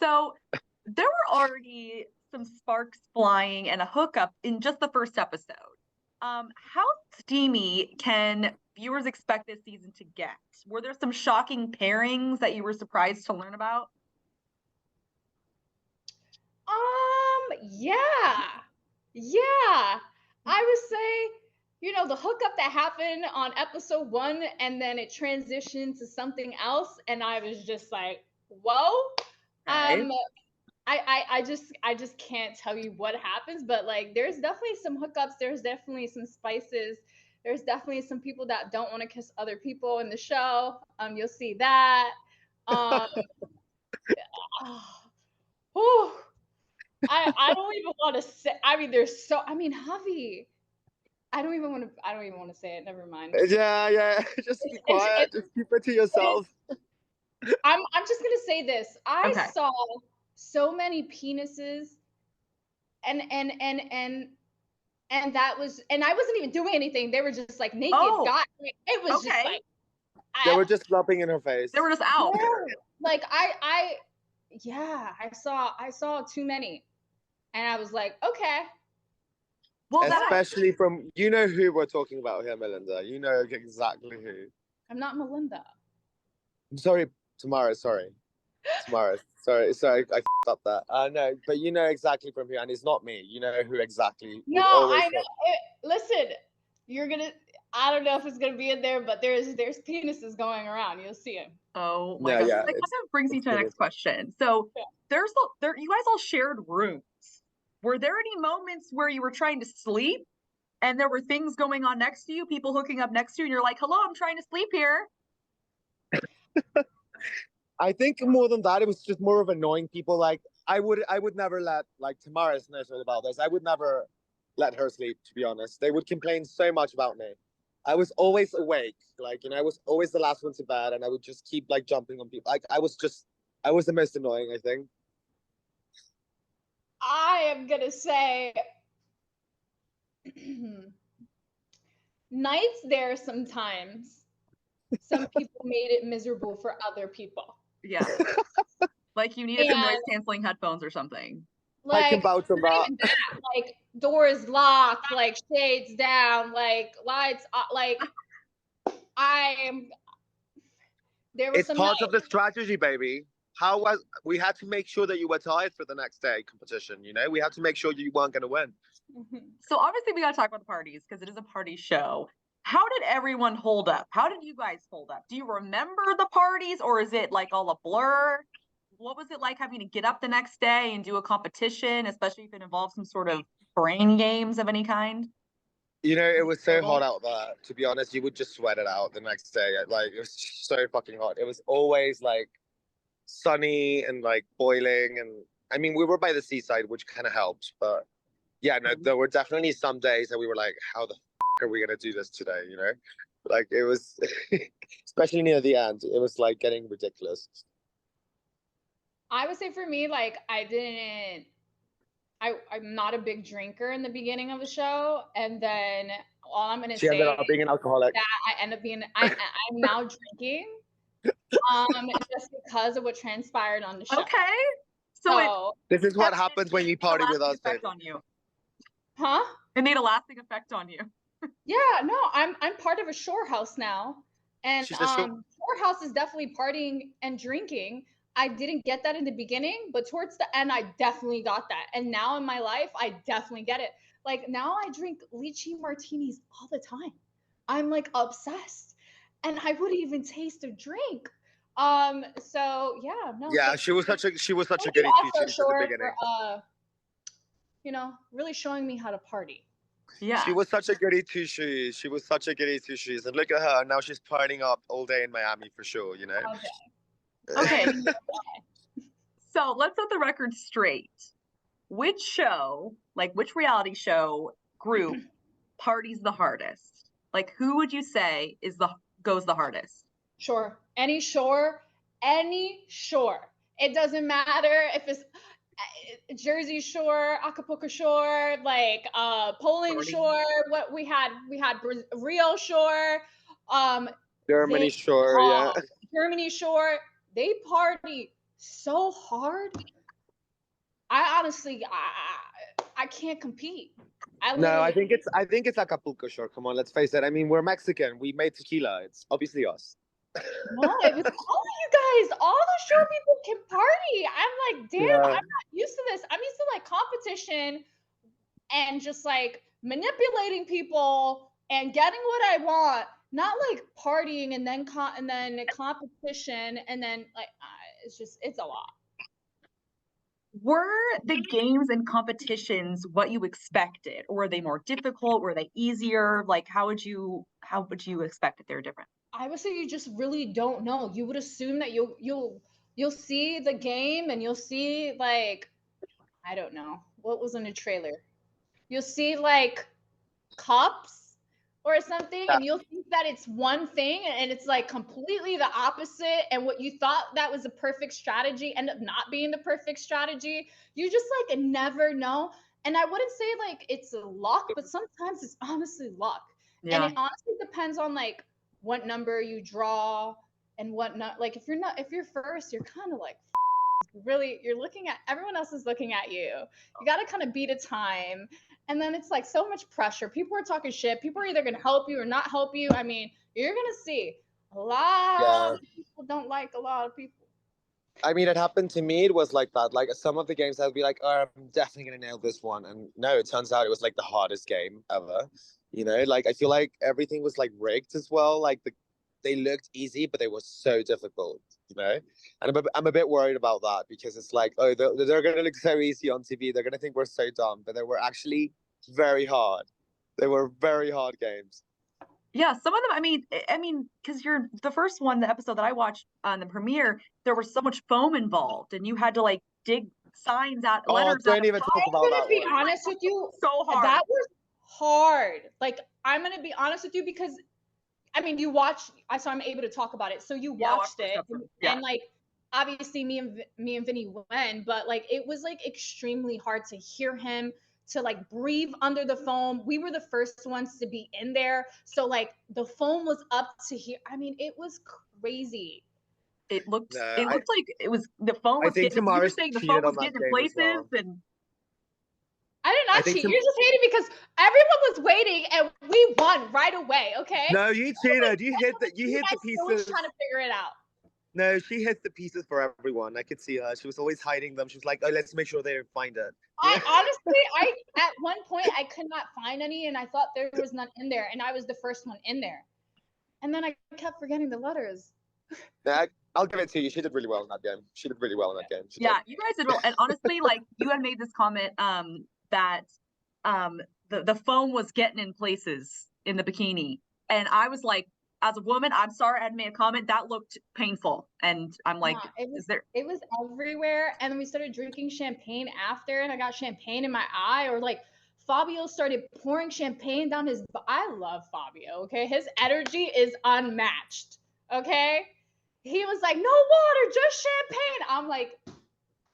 So there were already some sparks flying and a hookup in just the first episode. How steamy can viewers expect this season to get? Were there some shocking pairings that you were surprised to learn about? Yeah. I would say, the hookup that happened on episode 1 and then it transitioned to something else, and I was just like, whoa. Okay. I just can't tell you what happens, but like there's definitely some hookups, there's definitely some spices. There's definitely some people that don't want to kiss other people in the show. You'll see that. Um whew. I don't even want to say. I mean, Javi. I don't even want to say it. Never mind. Yeah. Just be quiet. Just keep it to yourself. I'm just gonna say this. I Okay. saw so many penises, and that was, and I wasn't even doing anything. They were just like naked guys. It was just like they were just flopping in her face. They were just out. Like I saw too many, and I was like, okay. Well, especially from, who we're talking about here, Melinda. You know exactly who. I'm not Melinda. Sorry, Tamaris. Sorry, Tamaris. Sorry. I f***ed up that. No, but you know exactly from who, and it's not me. You know who exactly. No, I know. Listen, I don't know if it's gonna be in there, but there's penises going around. You'll see them. Oh my god! That kind of brings me to the next question. So you guys all shared rooms. Were there any moments where you were trying to sleep and there were things going on next to you, people hooking up next to you, and you're like, hello, I'm trying to sleep here? I think more than that, it was just more of annoying people. Like, I would never let, like, Tamaris knows about this. I would never let her sleep, to be honest. They would complain so much about me. I was always awake. Like, I was always the last one to bed, and I would just keep, like, jumping on people. Like, I was the most annoying, I think. I am gonna say nights there sometimes. Some people made it miserable for other people. Yeah. Like you needed some noise canceling headphones or something. Like, I can vouch for that. Like doors locked, like shades down, like lights like it's part of the strategy, baby. We had to make sure that you were tired for the next day competition, we had to make sure you weren't going to win. So obviously we got to talk about the parties because it is a party show. How did everyone hold up? How did you guys hold up? Do you remember the parties, or is it like all a blur? What was it like having to get up the next day and do a competition, especially if it involves some sort of brain games of any kind? It was so hot out there, to be honest. You would just sweat it out the next day. Like, it was so fucking hot. It was always like sunny and like boiling, and I mean, we were by the seaside, which kind of helped, but yeah, no, there were definitely some days that we were like, how the f are we gonna do this today? Like, it was especially near the end, it was like getting ridiculous. I would say for me, like, I'm not a big drinker in the beginning of the show, and then all I'm gonna say ended up being an alcoholic. That I end up being I'm now drinking. Just because of what transpired on the show. Okay. So this is what happens when you party with us, baby. On you. Huh? It made a lasting effect on you. Yeah, no, I'm part of a shore house now. And shore house is definitely partying and drinking. I didn't get that in the beginning, but towards the end, I definitely got that. And now in my life, I definitely get it. Like, now I drink lychee martinis all the time. I'm like obsessed. And I wouldn't even taste a drink. So yeah, no. Yeah, she was such a goody two shoes in the beginning. For, really showing me how to party. Yeah. She was such a goody two shoes. And look at her. Now she's partying up all day in Miami for sure, Okay. So let's set the record straight. Which reality show group parties the hardest? Like, who would you say goes the hardest? Sure. Any shore. It doesn't matter if it's Jersey Shore, Acapulco Shore, like Poland Shore. What we had Rio Shore, Germany Shore, yeah. Germany Shore. They party so hard. I honestly, I can't compete. I think it's Acapulco Shore. Come on, let's face it. I mean, we're Mexican. We made tequila. It's obviously us. No, it was all you guys. All the shore people can party. I'm like, damn, I'm not used to this. I'm used to like competition and just like manipulating people and getting what I want. Not like partying and then competition and then like it's a lot. Were the games and competitions what you expected, or were they more difficult? Were they easier? Like, how would you expect that they're different? I would say you just really don't know. You would assume that you'll see the game and you'll see like I don't know what was in the trailer. You'll see like cups or something, and you'll think that it's one thing, and it's like completely the opposite. And what you thought that was a perfect strategy end up not being the perfect strategy. You just like never know. And I wouldn't say like it's luck, but sometimes it's honestly luck. Yeah. And it honestly depends on like what number you draw and whatnot. Like if you're first, you're kind of like really you're looking at everyone else is looking at you. You got to kind of beat a time. And then it's like so much pressure. People are talking shit. People are either going to help you or not help you. I mean, you're going to see a lot of people don't like a lot of people. I mean, it happened to me. It was like that. Like some of the games, I'd be like, "Oh, I'm definitely gonna nail this one," and no, it turns out it was like the hardest game ever. You know, like I feel like everything was like rigged as well. Like they looked easy, but they were so difficult. You know, and I'm a bit worried about that because it's like, oh, they're gonna look so easy on TV. They're gonna think we're so dumb, but they were actually very hard. They were very hard games. Yeah, some of them. I mean, because you're the first one, the episode that I watched on the premiere, there was so much foam involved, and you had to like dig signs out, letters out. Don't even talk about that. I'm gonna be honest with you. So hard. That was hard. Like I'm gonna be honest with you because, I mean, you watched. So I'm able to talk about it. So you watched it, and like obviously me and Vinny went, but like it was like extremely hard to hear him, to like breathe under the foam. We were the first ones to be in there, so like the foam was up to here. I mean, it was crazy. It looked like it was the foam was getting. You were saying the foam was getting in places, and I did not cheat. You're just hating because everyone was waiting and we won right away. Okay. No, you cheated. You hit the pieces. Trying to figure it out. No, she hit the pieces for everyone. I could see her. She was always hiding them. She was like, "Oh, let's make sure they don't find it." I honestly, at one point I could not find any, and I thought there was none in there, and I was the first one in there, and then I kept forgetting the letters. I'll give it to you. She did really well in that game. You guys did well. And honestly, like you had made this comment that the foam was getting in places in the bikini, and I was like, as a woman, I'm sorry I had made a comment that looked painful, and I'm like, it was everywhere. And then we started drinking champagne after, and I got champagne in my eye, or like Fabio started pouring champagne down his. I love Fabio. Okay, his energy is unmatched. Okay. He was like, no water, just champagne. I'm like,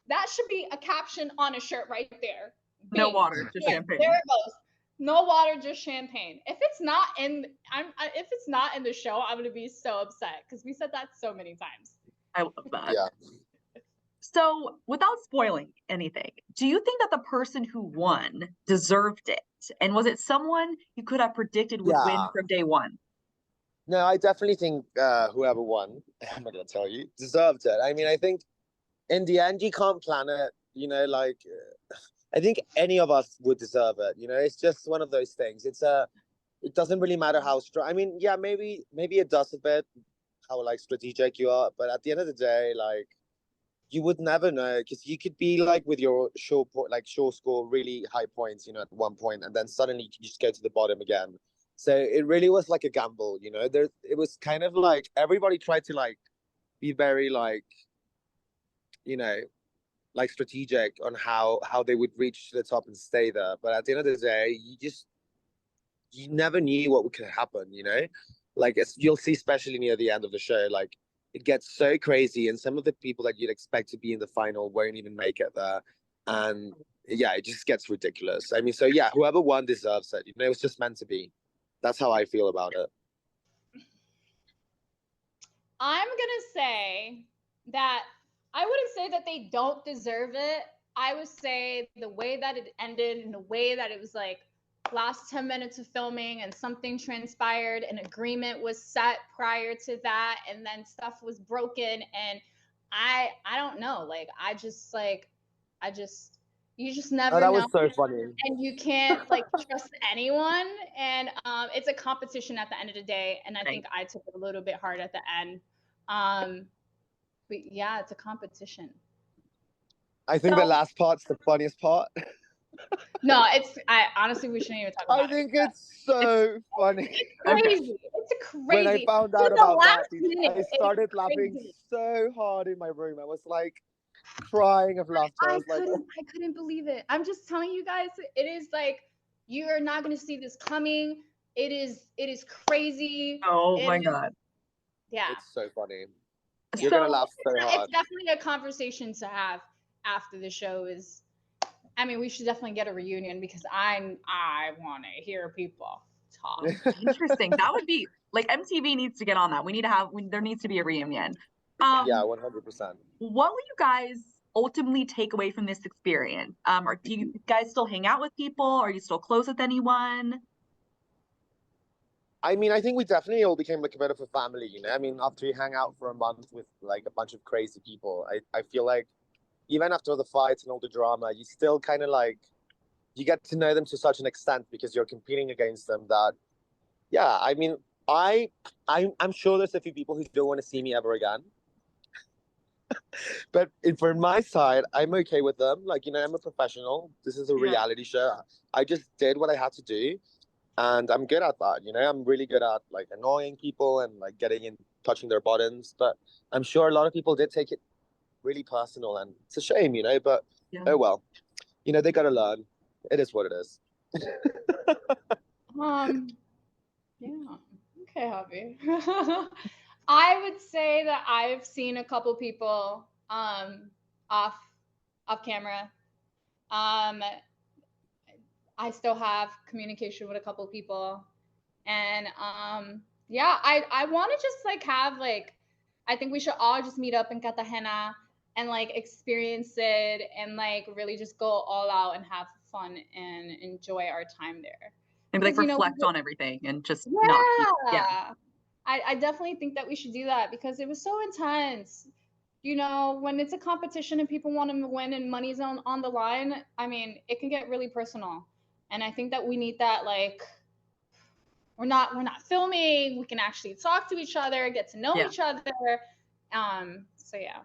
that should be a caption on a shirt right there. No water, just champagne. There it goes. No water, just champagne. If it's not in the show, I'm gonna be so upset because we said that so many times. I love that. Yeah. So, without spoiling anything, do you think that the person who won deserved it? And was it someone you could have predicted would win from day one? No, I definitely think whoever won, I'm not going to tell you, deserved it. I mean, I think in the end, you can't plan it. You know, like, I think any of us would deserve it. You know, it's just one of those things. It doesn't really matter how strong. I mean, yeah, maybe it does a bit, how, like, strategic you are. But at the end of the day, like, you would never know, because you could be, like, with your short score really high points, you know, at one point, and then suddenly you just go to the bottom again. So it really was like a gamble, you know. It was kind of like everybody tried to like be very like, you know, like strategic on how they would reach to the top and stay there. But at the end of the day, you never knew what could happen, you know. Like you'll see, especially near the end of the show, like it gets so crazy, and some of the people that you'd expect to be in the final won't even make it there, and yeah, it just gets ridiculous. I mean, so yeah, whoever won deserves it. You know, it was just meant to be. That's how I feel about it. I'm going to say that I wouldn't say that they don't deserve it. I would say the way that it ended and the way that it was like last 10 minutes of filming and something transpired, an agreement was set prior to that, and then stuff was broken, and I don't know, like I just you just never that know, was so funny. and you can't like trust anyone, and it's a competition at the end of the day, and I think I took it a little bit hard at the end, but yeah, it's a competition. I think the last part's the funniest part. No, I honestly, we shouldn't even talk about it. I think it's so funny. It's crazy. It's crazy. When I found out about that, I started laughing so hard in my room. I was like crying of laughter. I couldn't believe it. I'm just telling you guys, it is like you are not going to see this coming. It is crazy. Oh my God. Yeah. It's so funny. You're going to laugh so hard. It's definitely a conversation to have after the show is. I mean, we should definitely get a reunion because I want to hear people talk. Interesting. That would be like MTV needs to get on that. There needs to be a reunion. Yeah, 100%. What will you guys ultimately take away from this experience? Or do you guys still hang out with people? Are you still close with anyone? I mean, I think we definitely all became like a bit of a family, you know? I mean, after you hang out for a month with like a bunch of crazy people, I feel like even after the fights and all the drama, you still kind of like, you get to know them to such an extent because you're competing against them that, yeah, I mean, I'm sure there's a few people who don't want to see me ever again. But for my side, I'm okay with them. Like, you know, I'm a professional. This is a reality show. I just did what I had to do. And I'm good at that, you know? I'm really good at like annoying people and like getting in, touching their buttons. But I'm sure a lot of people did take it really personal, and it's a shame, you know, but oh well, you know, they gotta learn. It is what it is. Yeah, okay, Javi. I would say that I've seen a couple people off camera. I still have communication with a couple people, and yeah, I want to just like have like, I think we should all just meet up in Cartagena and like experience it and like really just go all out and have fun and enjoy our time there. Maybe like reflect on everything and just I definitely think that we should do that because it was so intense. You know, when it's a competition and people want to win and money's on the line, I mean, it can get really personal. And I think that we need that, like, we're not filming, we can actually talk to each other, get to know each other. So yeah.